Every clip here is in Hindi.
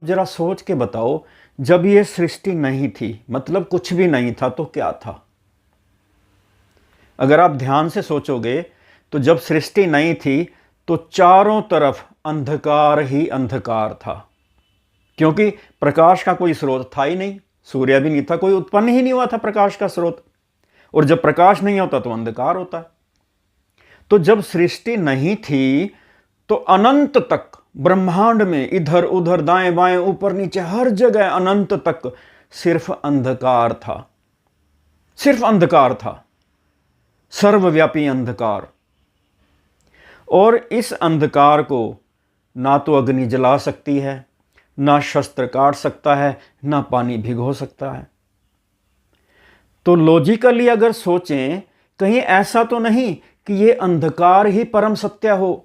जरा सोच के बताओ, जब ये सृष्टि नहीं थी, मतलब कुछ भी नहीं था, तो क्या था? अगर आप ध्यान से सोचोगे तो जब सृष्टि नहीं थी तो चारों तरफ अंधकार ही अंधकार था, क्योंकि प्रकाश का कोई स्रोत था ही नहीं, सूर्य भी नहीं था, कोई उत्पन्न ही नहीं हुआ था प्रकाश का स्रोत। और जब प्रकाश नहीं होता तो अंधकार होता है। तो जब सृष्टि नहीं थी तो अनंत तक ब्रह्मांड में इधर उधर दाएं बाएं ऊपर नीचे हर जगह अनंत तक सिर्फ अंधकार था, सिर्फ अंधकार था, सर्वव्यापी अंधकार। और इस अंधकार को ना तो अग्नि जला सकती है, ना शस्त्र काट सकता है, ना पानी भिगो सकता है। तो लॉजिकली अगर सोचें, कहीं ऐसा तो नहीं कि यह अंधकार ही परम सत्य हो,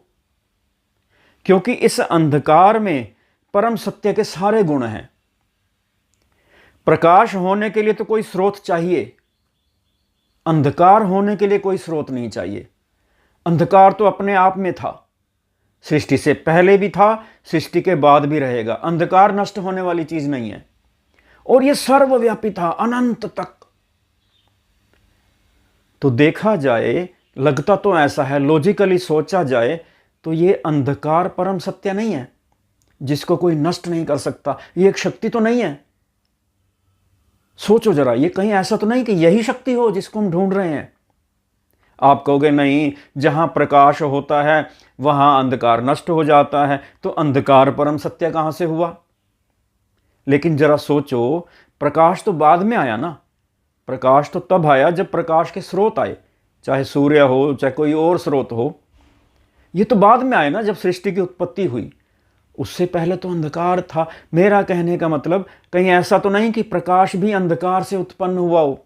क्योंकि इस अंधकार में परम सत्य के सारे गुण हैं। प्रकाश होने के लिए तो कोई स्रोत चाहिए, अंधकार होने के लिए कोई स्रोत नहीं चाहिए। अंधकार तो अपने आप में था, सृष्टि से पहले भी था, सृष्टि के बाद भी रहेगा। अंधकार नष्ट होने वाली चीज नहीं है, और यह सर्वव्यापी था अनंत तक। तो देखा जाए, लगता तो ऐसा है, लॉजिकली सोचा जाए तो यह अंधकार परम सत्य नहीं है जिसको कोई नष्ट नहीं कर सकता। यह एक शक्ति तो नहीं है। सोचो जरा, ये कहीं ऐसा तो नहीं कि यही शक्ति हो जिसको हम ढूंढ रहे हैं। आप कहोगे नहीं, जहां प्रकाश होता है वहां अंधकार नष्ट हो जाता है, तो अंधकार परम सत्य कहां से हुआ? लेकिन जरा सोचो, प्रकाश तो बाद में आया ना। प्रकाश तो तब आया जब प्रकाश के स्रोत आए, चाहे सूर्य हो चाहे कोई और स्रोत हो। ये तो बाद में आए ना, जब सृष्टि की उत्पत्ति हुई। उससे पहले तो अंधकार था। मेरा कहने का मतलब, कहीं ऐसा तो नहीं कि प्रकाश भी अंधकार से उत्पन्न हुआ हो।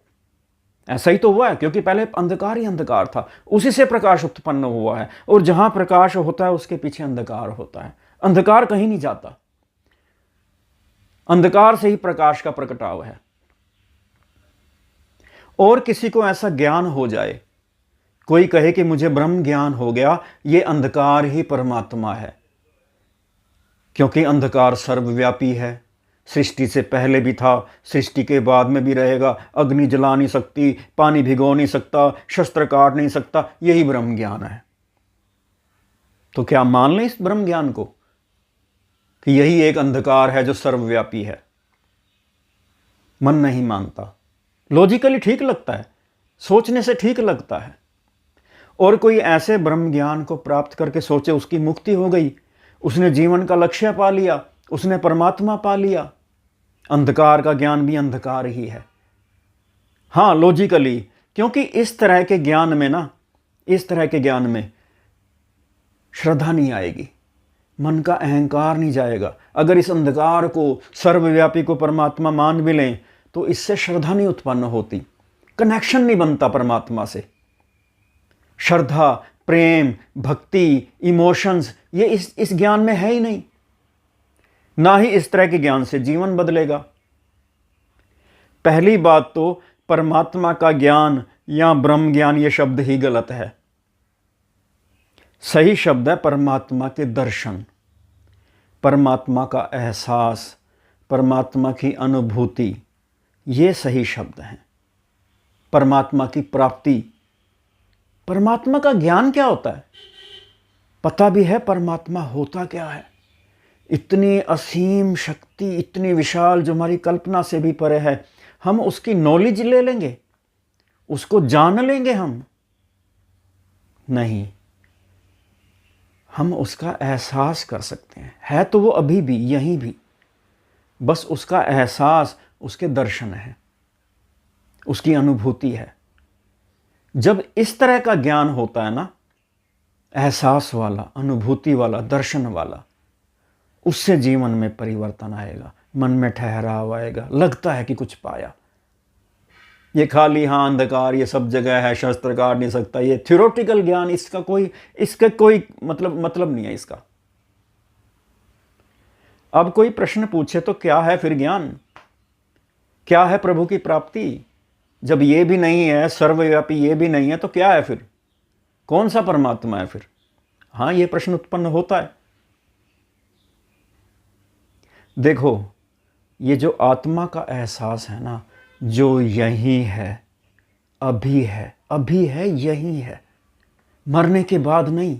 ऐसा ही तो हुआ है, क्योंकि पहले अंधकार ही अंधकार था, उसी से प्रकाश उत्पन्न हुआ है। और जहां प्रकाश होता है उसके पीछे अंधकार होता है। अंधकार कहीं नहीं जाता, अंधकार से ही प्रकाश का प्रकटाव है। और किसी को ऐसा ज्ञान हो जाए, कोई कहे कि मुझे ब्रह्म ज्ञान हो गया, यह अंधकार ही परमात्मा है, क्योंकि अंधकार सर्वव्यापी है। सृष्टि से पहले भी था, सृष्टि के बाद में भी रहेगा। अग्नि जला नहीं सकती, पानी भिगो नहीं सकता, शस्त्र काट नहीं सकता, यही ब्रह्म ज्ञान है। तो क्या मान लें इस ब्रह्म ज्ञान को कि यही एक अंधकार है जो सर्वव्यापी है? मन नहीं मानता। लॉजिकली ठीक लगता है, सोचने से ठीक लगता है। और कोई ऐसे ब्रह्म ज्ञान को प्राप्त करके सोचे उसकी मुक्ति हो गई, उसने जीवन का लक्ष्य पा लिया, उसने परमात्मा पा लिया। अंधकार का ज्ञान भी अंधकार ही है। हाँ, लॉजिकली, क्योंकि इस तरह के ज्ञान में ना, इस तरह के ज्ञान में श्रद्धा नहीं आएगी, मन का अहंकार नहीं जाएगा। अगर इस अंधकार को, सर्वव्यापी को परमात्मा मान भी लें तो इससे श्रद्धा नहीं उत्पन्न होती, कनेक्शन नहीं बनता परमात्मा से। श्रद्धा, प्रेम, भक्ति, इमोशंस, ये इस ज्ञान में है ही नहीं। ना ही इस तरह के ज्ञान से जीवन बदलेगा। पहली बात तो परमात्मा का ज्ञान या ब्रह्म ज्ञान, ये शब्द ही गलत है। सही शब्द है परमात्मा के दर्शन, परमात्मा का एहसास, परमात्मा की अनुभूति, ये सही शब्द हैं। परमात्मा की प्राप्ति। परमात्मा का ज्ञान क्या होता है? पता भी है परमात्मा होता क्या है। इतनी असीम शक्ति, इतनी विशाल, जो हमारी कल्पना से भी परे है। हम उसकी नॉलेज ले लेंगे, उसको जान लेंगे हम? नहीं, हम उसका एहसास कर सकते हैं। है तो वो अभी भी, यहीं भी, बस उसका एहसास, उसके दर्शन है, उसकी अनुभूति है। जब इस तरह का ज्ञान होता है ना, एहसास वाला, अनुभूति वाला, दर्शन वाला, उससे जीवन में परिवर्तन आएगा, मन में ठहराव आएगा, लगता है कि कुछ पाया। ये खाली हाँ अंधकार ये सब जगह है, शस्त्र काट नहीं सकता, ये थ्योरेटिकल ज्ञान, इसका कोई मतलब नहीं है इसका। अब कोई प्रश्न पूछे तो क्या है फिर ज्ञान? क्या है प्रभु की प्राप्ति? जब ये भी नहीं है, सर्वव्यापी ये भी नहीं है, तो क्या है फिर? कौन सा परमात्मा है फिर? हाँ, ये प्रश्न उत्पन्न होता है। देखो, ये जो आत्मा का एहसास है ना, जो यही है, अभी है, यही है, मरने के बाद नहीं।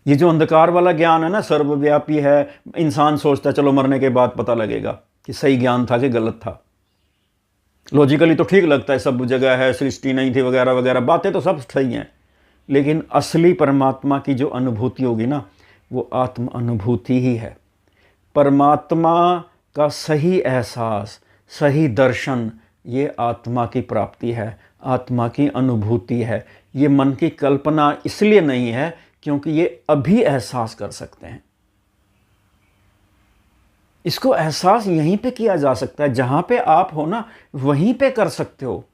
ये जो अंधकार वाला ज्ञान है ना, सर्वव्यापी है, इंसान सोचता है चलो मरने के बाद पता लगेगा कि सही ज्ञान था कि गलत था। लॉजिकली तो ठीक लगता है, सब जगह है, सृष्टि नहीं थी वगैरह वगैरह, बातें तो सब सही हैं, लेकिन असली परमात्मा की जो अनुभूति होगी ना, वो आत्म अनुभूति ही है। परमात्मा का सही एहसास, सही दर्शन, ये आत्मा की प्राप्ति है, आत्मा की अनुभूति है। ये मन की कल्पना इसलिए नहीं है क्योंकि ये अभी एहसास कर सकते हैं। इसको एहसास यहीं पे किया जा सकता है, जहां पे आप हो ना, वहीं पे कर सकते हो।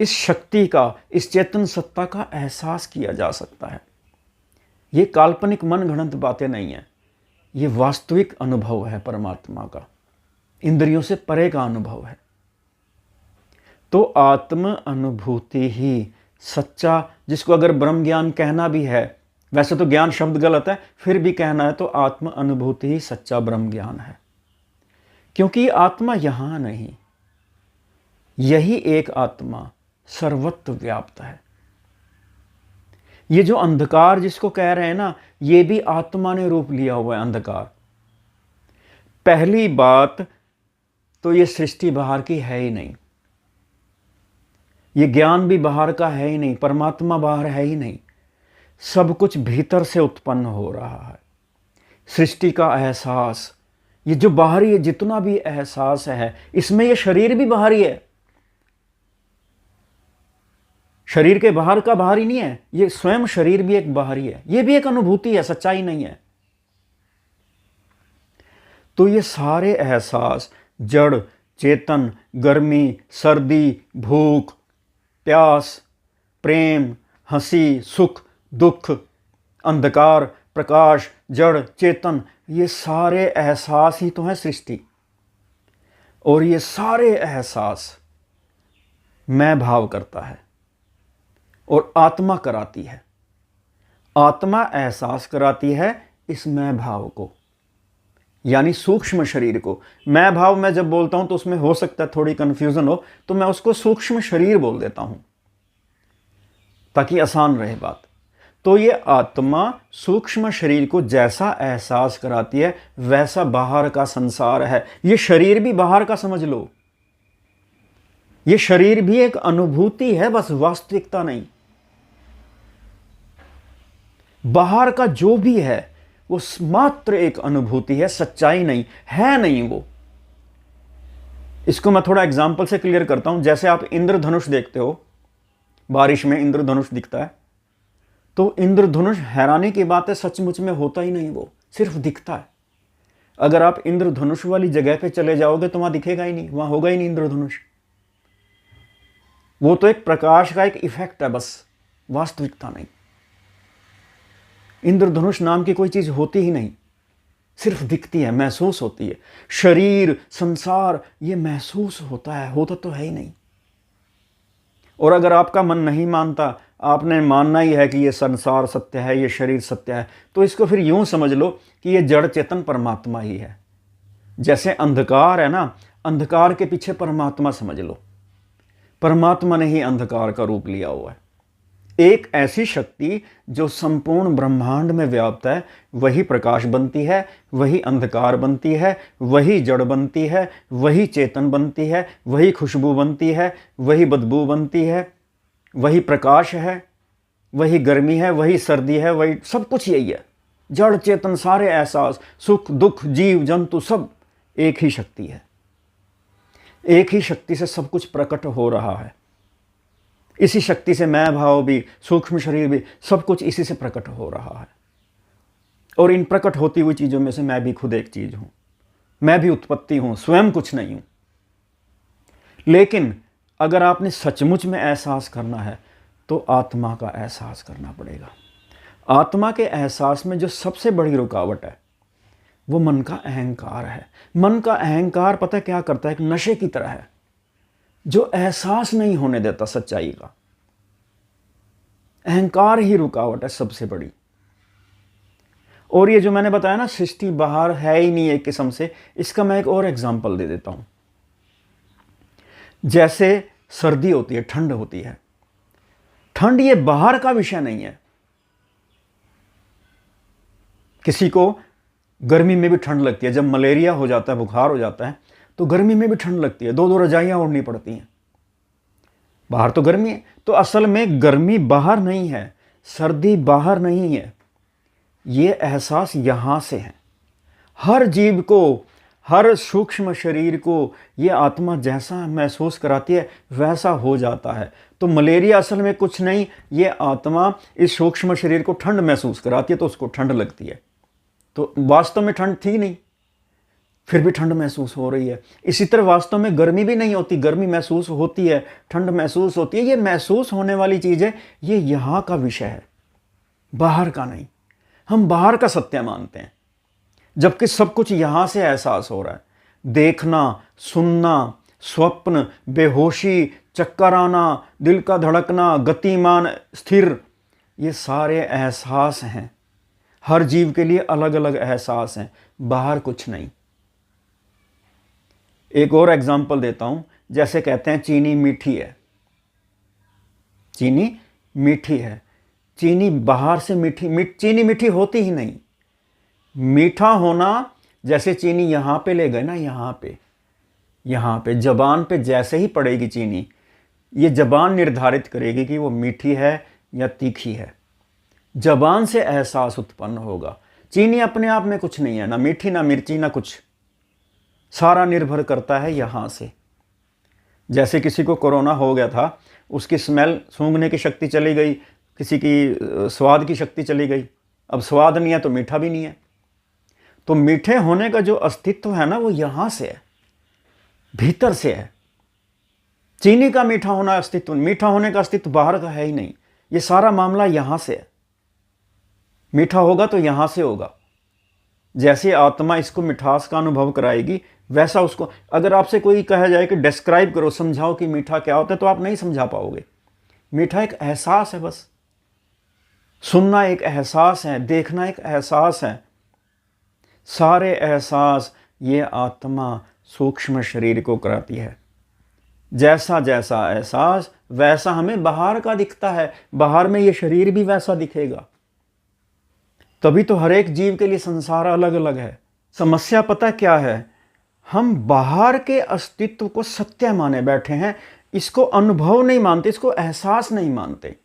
इस शक्ति का, इस चेतन सत्ता का एहसास किया जा सकता है। ये काल्पनिक मन गढ़ंत बातें नहीं है, ये वास्तविक अनुभव है परमात्मा का, इंद्रियों से परे का अनुभव है। तो आत्म अनुभूति ही सच्चा, जिसको अगर ब्रह्म ज्ञान कहना भी है, वैसे तो ज्ञान शब्द गलत है, फिर भी कहना है तो आत्म अनुभूति ही सच्चा ब्रह्म ज्ञान है। क्योंकि आत्मा यहां नहीं, यही एक आत्मा सर्वत्र व्याप्त है। ये जो अंधकार जिसको कह रहे हैं ना, ये भी आत्मा ने रूप लिया हुआ है, अंधकार। पहली बात तो ये सृष्टि बाहर की है ही नहीं, ये ज्ञान भी बाहर का है ही नहीं, परमात्मा बाहर है ही नहीं, सब कुछ भीतर से उत्पन्न हो रहा है। सृष्टि का एहसास, ये जो बाहरी है, जितना भी एहसास है, इसमें ये शरीर भी बाहरी है, शरीर के बाहर का बाहरी नहीं है, ये स्वयं शरीर भी एक बाहरी है, ये भी एक अनुभूति है, सच्चाई नहीं है। तो ये सारे एहसास, जड़, चेतन, गर्मी, सर्दी, भूख, प्यास, प्रेम, हंसी, सुख, दुख, अंधकार, प्रकाश, जड़, चेतन, ये सारे एहसास ही तो हैं सृष्टि। और ये सारे एहसास मैं भाव करता है और आत्मा कराती है। आत्मा एहसास कराती है इस मैं भाव को, यानी सूक्ष्म शरीर को। मैं भाव मैं जब बोलता हूं तो उसमें हो सकता है थोड़ी कंफ्यूजन हो, तो मैं उसको सूक्ष्म शरीर बोल देता हूं ताकि आसान रहे बात। तो ये आत्मा सूक्ष्म शरीर को जैसा एहसास कराती है, वैसा बाहर का संसार है। ये शरीर भी बाहर का समझ लो, ये शरीर भी एक अनुभूति है, बस वास्तविकता नहीं। बाहर का जो भी है वो मात्र एक अनुभूति है, सच्चाई नहीं है, नहीं वो। इसको मैं थोड़ा एग्जाम्पल से क्लियर करता हूं। जैसे आप इंद्रधनुष देखते हो, बारिश में इंद्रधनुष दिखता है, तो इंद्रधनुष हैरानी की बात है, सचमुच में होता ही नहीं, वो सिर्फ दिखता है। अगर आप इंद्रधनुष वाली जगह पे चले जाओगे तो वहां दिखेगा ही नहीं, वहां होगा ही नहीं इंद्रधनुष। वो तो एक प्रकाश का एक इफेक्ट है, बस वास्तविकता नहीं। इंद्रधनुष नाम की कोई चीज होती ही नहीं, सिर्फ दिखती है, महसूस होती है। शरीर, संसार, ये महसूस होता है, होता तो है ही नहीं। और अगर आपका मन नहीं मानता, आपने मानना ही है कि ये संसार सत्य है, ये शरीर सत्य है, तो इसको फिर यूं समझ लो कि ये जड़ चेतन परमात्मा ही है। जैसे अंधकार है ना, अंधकार के पीछे परमात्मा समझ लो, परमात्मा ने ही अंधकार का रूप लिया हुआ है। एक ऐसी शक्ति जो संपूर्ण ब्रह्मांड में व्याप्त है, वही प्रकाश बनती है, वही अंधकार बनती है, वही जड़ बनती है, वही चेतन बनती है, वही खुशबू बनती है, वही बदबू बनती है, वही प्रकाश है, वही गर्मी है, वही सर्दी है, वही सब कुछ यही है। जड़ चेतन सारे एहसास, सुख दुख, जीव जंतु, सब एक ही शक्ति है। एक ही शक्ति से सब कुछ प्रकट हो रहा है। इसी शक्ति से मैं भाव भी, सूक्ष्म शरीर भी, सब कुछ इसी से प्रकट हो रहा है। और इन प्रकट होती हुई चीजों में से मैं भी खुद एक चीज हूं, मैं भी उत्पत्ति हूं, स्वयं कुछ नहीं हूं। लेकिन अगर आपने सचमुच में एहसास करना है तो आत्मा का एहसास करना पड़ेगा। आत्मा के एहसास में जो सबसे बड़ी रुकावट है वो मन का अहंकार है। मन का अहंकार पता क्या करता है, एक नशे की तरह है जो एहसास नहीं होने देता सच्चाई का। अहंकार ही रुकावट है सबसे बड़ी। और ये जो मैंने बताया ना, सृष्टि बाहर है ही नहीं एक किस्म से, इसका मैं एक और एग्जांपल दे देता हूं। जैसे सर्दी होती है, ठंड होती है, ठंड ये बाहर का विषय नहीं है। किसी को गर्मी में भी ठंड लगती है, जब मलेरिया हो जाता है, बुखार हो जाता है, तो गर्मी में भी ठंड लगती है, 2-2 रजाइयां ओढ़नी पड़ती हैं। बाहर तो गर्मी है, तो असल में गर्मी बाहर नहीं है, सर्दी बाहर नहीं है, ये एहसास यहां से है। हर जीव को, हर सूक्ष्म शरीर को ये आत्मा जैसा महसूस कराती है वैसा हो जाता है। तो मलेरिया असल में कुछ नहीं, ये आत्मा इस सूक्ष्म शरीर को ठंड महसूस कराती है, तो उसको ठंड लगती है। तो वास्तव में ठंड थी नहीं, फिर भी ठंड महसूस हो रही है। इसी तरह वास्तव में गर्मी भी नहीं होती, गर्मी महसूस होती है, ठंड महसूस होती है। ये महसूस होने वाली चीज़ है, ये यहाँ का विषय है, बाहर का नहीं। हम बाहर का सत्य मानते हैं, जबकि सब कुछ यहाँ से एहसास हो रहा है। देखना, सुनना, स्वप्न, बेहोशी, चक्कर आना, दिल का धड़कना, गतिमान, स्थिर, ये सारे एहसास हैं। हर जीव के लिए अलग अलग एहसास हैं, बाहर कुछ नहीं। एक और एग्जाम्पल देता हूं। जैसे कहते हैं चीनी मीठी है, चीनी मीठी है। चीनी बाहर से चीनी मीठी होती ही नहीं। मीठा होना, जैसे चीनी यहां पे ले गए ना, यहां पे जबान पे जैसे ही पड़ेगी चीनी, ये जबान निर्धारित करेगी कि वो मीठी है या तीखी है। जबान से एहसास उत्पन्न होगा। चीनी अपने आप में कुछ नहीं है, ना मीठी ना मिर्ची ना कुछ, सारा निर्भर करता है यहां से। जैसे किसी को कोरोना हो गया था, उसकी स्मेल, सूंघने की शक्ति चली गई, किसी की स्वाद की शक्ति चली गई, अब स्वाद नहीं है तो मीठा भी नहीं है। तो मीठे होने का जो अस्तित्व है ना, वो यहां से है, भीतर से है। चीनी का मीठा होना अस्तित्व, मीठा होने का अस्तित्व बाहर का है ही नहीं। ये सारा मामला यहां से है। मीठा होगा तो यहां से होगा। जैसे आत्मा इसको मिठास का अनुभव कराएगी, वैसा उसको, अगर आपसे कोई कहा जाए कि डिस्क्राइब करो, समझाओ कि मीठा क्या होता है, तो आप नहीं समझा पाओगे। मीठा एक एहसास है बस। सुनना एक एहसास है, देखना एक एहसास है। सारे एहसास ये आत्मा सूक्ष्म शरीर को कराती है। जैसा जैसा एहसास वैसा हमें बाहर का दिखता है, बाहर में ये शरीर भी वैसा दिखेगा। तभी तो हर एक जीव के लिए संसार अलग अलग है। समस्या पता क्या है, हम बाहर के अस्तित्व को सत्य माने बैठे हैं, इसको अनुभव नहीं मानते, इसको एहसास नहीं मानते।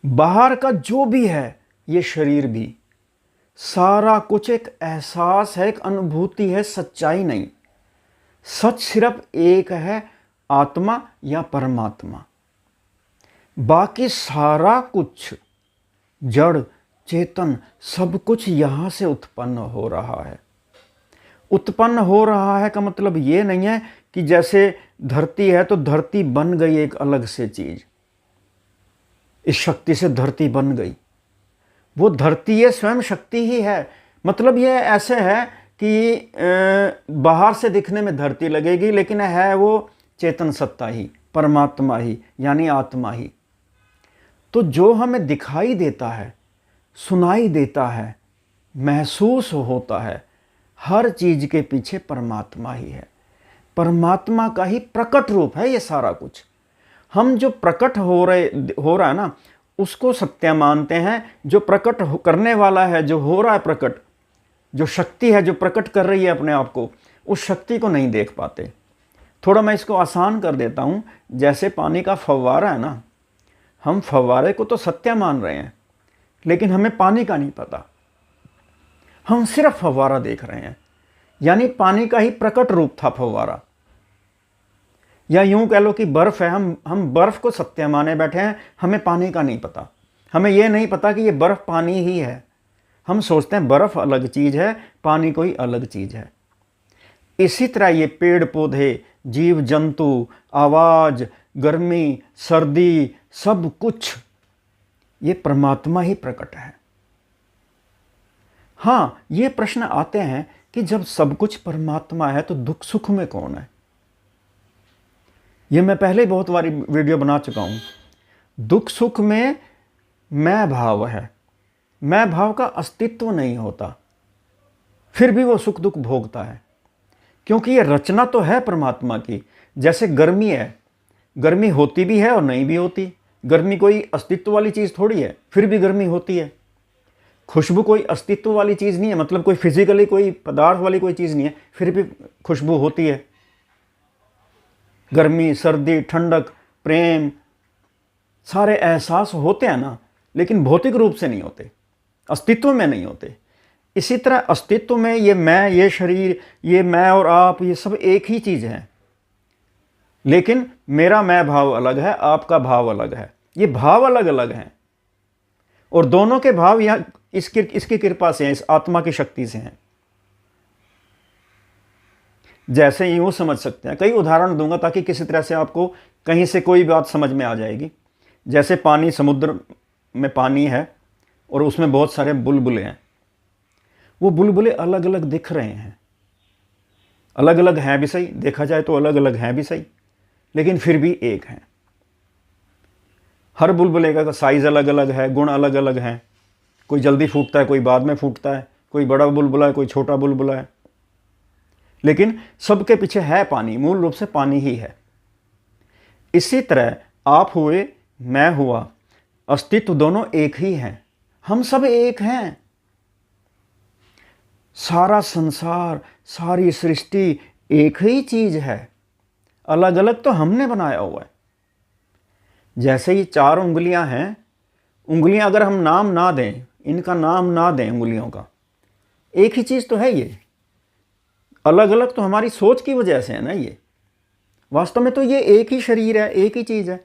बाहर का जो भी है, ये शरीर भी, सारा कुछ एक एहसास है, एक अनुभूति है, सच्चाई नहीं। सच सिर्फ एक है, आत्मा या परमात्मा। बाकी सारा कुछ जड़ चेतन सब कुछ यहां से उत्पन्न हो रहा है। उत्पन्न हो रहा है का मतलब ये नहीं है कि जैसे धरती है तो धरती बन गई एक अलग से चीज, इस शक्ति से धरती बन गई। वो धरती ये स्वयं शक्ति ही है। मतलब ये ऐसे है कि बाहर से दिखने में धरती लगेगी, लेकिन है वो चेतन सत्ता ही, परमात्मा ही, यानी आत्मा ही। तो जो हमें दिखाई देता है, सुनाई देता है, महसूस होता है, हर चीज के पीछे परमात्मा ही है। परमात्मा का ही प्रकट रूप है ये सारा कुछ। हम जो प्रकट हो रहा है ना, उसको सत्य मानते हैं। जो प्रकट करने वाला है, जो हो रहा है प्रकट, जो शक्ति है जो प्रकट कर रही है अपने आप को, उस शक्ति को नहीं देख पाते। थोड़ा मैं इसको आसान कर देता हूँ। जैसे पानी का फव्वारा है ना, हम फव्वारे को तो सत्य मान रहे हैं, लेकिन हमें पानी का नहीं पता। हम सिर्फ फव्वारा देख रहे हैं, यानी पानी का ही प्रकट रूप था फव्वारा। या यूं कह लो कि बर्फ है, हम बर्फ को सत्य माने बैठे हैं, हमें पानी का नहीं पता। हमें यह नहीं पता कि ये बर्फ पानी ही है। हम सोचते हैं बर्फ अलग चीज है, पानी कोई अलग चीज है। इसी तरह ये पेड़ पौधे, जीव जंतु, आवाज, गर्मी, सर्दी, सब कुछ ये परमात्मा ही प्रकट है। हां, ये प्रश्न आते हैं कि जब सब कुछ परमात्मा है तो दुख सुख में कौन है? ये मैं पहले बहुत बारी वीडियो बना चुका हूं। दुख सुख में मैं भाव है, मैं भाव का अस्तित्व नहीं होता, फिर भी वो सुख दुख भोगता है, क्योंकि ये रचना तो है परमात्मा की। जैसे गर्मी है, गर्मी होती भी है और नहीं भी होती। गर्मी कोई अस्तित्व वाली चीज़ थोड़ी है, फिर भी गर्मी होती है। खुशबू कोई अस्तित्व वाली चीज़ नहीं है, मतलब कोई फिजिकली कोई पदार्थ वाली कोई चीज़ नहीं है, फिर भी खुशबू होती है। गर्मी, सर्दी, ठंडक, प्रेम, सारे एहसास होते हैं ना, लेकिन भौतिक रूप से नहीं होते, अस्तित्व में नहीं होते। इसी तरह अस्तित्व में ये मैं, ये शरीर, ये मैं और आप, ये सब एक ही चीज़ है, लेकिन मेरा मैं भाव अलग है, आपका भाव अलग है। ये भाव अलग अलग हैं, और दोनों के भाव यहाँ इसकी कृपा से हैं, इस आत्मा की शक्ति से हैं। जैसे यूँ समझ सकते हैं, कई उदाहरण दूंगा ताकि किसी तरह से आपको कहीं से कोई बात समझ में आ जाएगी। जैसे पानी, समुद्र में पानी है और उसमें बहुत सारे बुलबुले हैं। वो बुलबुले अलग अलग दिख रहे हैं, अलग अलग हैं भी सही, देखा जाए तो अलग अलग हैं भी सही, लेकिन फिर भी एक हैं। हर बुलबुले का साइज़ अलग अलग है, गुण अलग अलग हैं। कोई जल्दी फूटता है, कोई बाद में फूटता है, कोई बड़ा बुलबुला है, कोई छोटा बुलबुला है, लेकिन सबके पीछे है पानी, मूल रूप से पानी ही है। इसी तरह आप हुए, मैं हुआ, अस्तित्व दोनों एक ही हैं, हम सब एक हैं। सारा संसार, सारी सृष्टि एक ही चीज है, अलग अलग तो हमने बनाया हुआ है। जैसे ही 4 उंगलियां हैं, उंगलियां अगर हम नाम ना दें, इनका नाम ना दें उंगलियों का, एक ही चीज तो है ये, अलग अलग तो हमारी सोच की वजह से है ना। ये वास्तव में तो ये एक ही शरीर है, एक ही चीज है,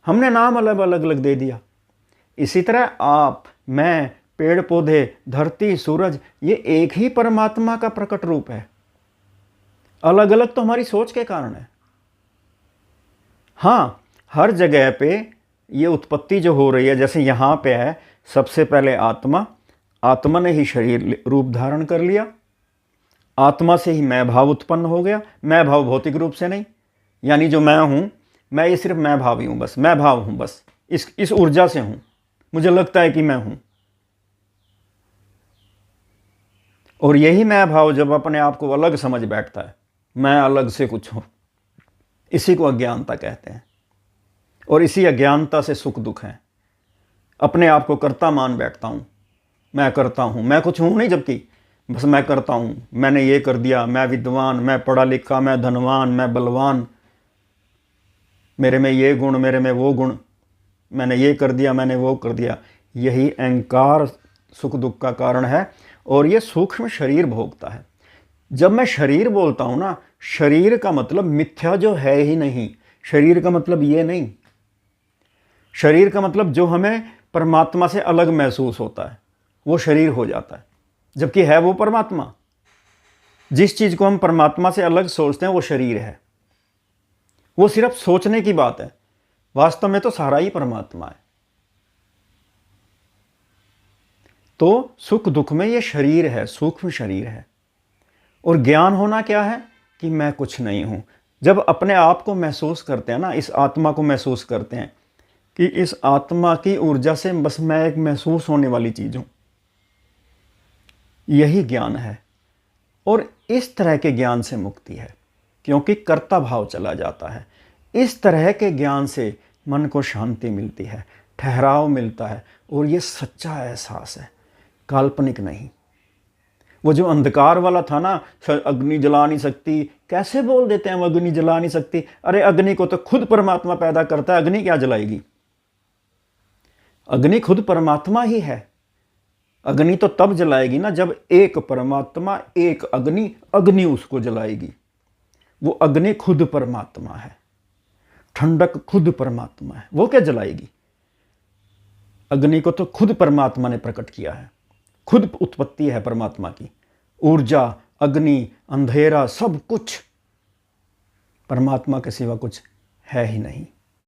हमने नाम अलग अलग अलग दे दिया। इसी तरह आप, मैं, पेड़ पौधे, धरती, सूरज, ये एक ही परमात्मा का प्रकट रूप है, अलग अलग तो हमारी सोच के कारण है। हाँ, हर जगह पे ये उत्पत्ति जो हो रही है, जैसे यहाँ पे है, सबसे पहले आत्मा ने ही शरीर रूप धारण कर लिया, आत्मा से ही मैं भाव उत्पन्न हो गया। मैं भाव भौतिक रूप से नहीं, यानी जो मैं हूँ, मैं ये सिर्फ मैं भाव ही हूँ, बस मैं भाव हूँ, बस इस ऊर्जा से हूँ, मुझे लगता है कि मैं हूँ। और यही मैं भाव जब अपने आप को अलग समझ बैठता है, मैं अलग से कुछ हूँ, इसी को अज्ञानता कहते हैं। और इसी अज्ञानता से सुख दुख है। अपने आप को कर्ता मान बैठता हूँ, मैं करता हूँ, मैं कुछ हूँ नहीं, जबकि बस मैं करता हूँ, मैंने ये कर दिया, मैं विद्वान, मैं पढ़ा लिखा, मैं धनवान, मैं बलवान, मेरे में ये गुण, मेरे में वो गुण, मैंने ये कर दिया, मैंने वो कर दिया। यही अहंकार सुख दुख का कारण है, और ये सूक्ष्म शरीर भोगता है। जब मैं शरीर बोलता हूँ ना, शरीर का मतलब मिथ्या जो है ही नहीं, शरीर का मतलब ये नहीं, शरीर का मतलब जो हमें परमात्मा से अलग महसूस होता है वो शरीर हो जाता है, जबकि है वो परमात्मा। जिस चीज़ को हम परमात्मा से अलग सोचते हैं वो शरीर है, वो सिर्फ सोचने की बात है, वास्तव में तो सारा ही परमात्मा है। तो सुख दुख में ये शरीर है, सूक्ष्म शरीर है। और ज्ञान होना क्या है कि मैं कुछ नहीं हूं। जब अपने आप को महसूस करते हैं ना, इस आत्मा को महसूस करते हैं कि इस आत्मा की ऊर्जा से बस मैं एक महसूस होने वाली चीज हूं, यही ज्ञान है। और इस तरह के ज्ञान से मुक्ति है, क्योंकि कर्ता भाव चला जाता है। इस तरह के ज्ञान से मन को शांति मिलती है, ठहराव मिलता है, और ये सच्चा एहसास है, काल्पनिक नहीं। वो जो अंधकार वाला था ना, अग्नि जला नहीं सकती, कैसे बोल देते हैं वो अग्नि जला नहीं सकती। अरे अग्नि को तो खुद परमात्मा पैदा करता है, अग्नि क्या जलाएगी? अग्नि खुद परमात्मा ही है। अग्नि तो तब जलाएगी ना जब एक परमात्मा, एक अग्नि, अग्नि उसको जलाएगी। वो अग्नि खुद परमात्मा है, ठंडक खुद परमात्मा है, वो क्या जलाएगी? अग्नि को तो खुद परमात्मा ने प्रकट किया है, खुद उत्पत्ति है परमात्मा की। ऊर्जा, अग्नि, अंधेरा, सब कुछ परमात्मा के सिवा कुछ है ही नहीं।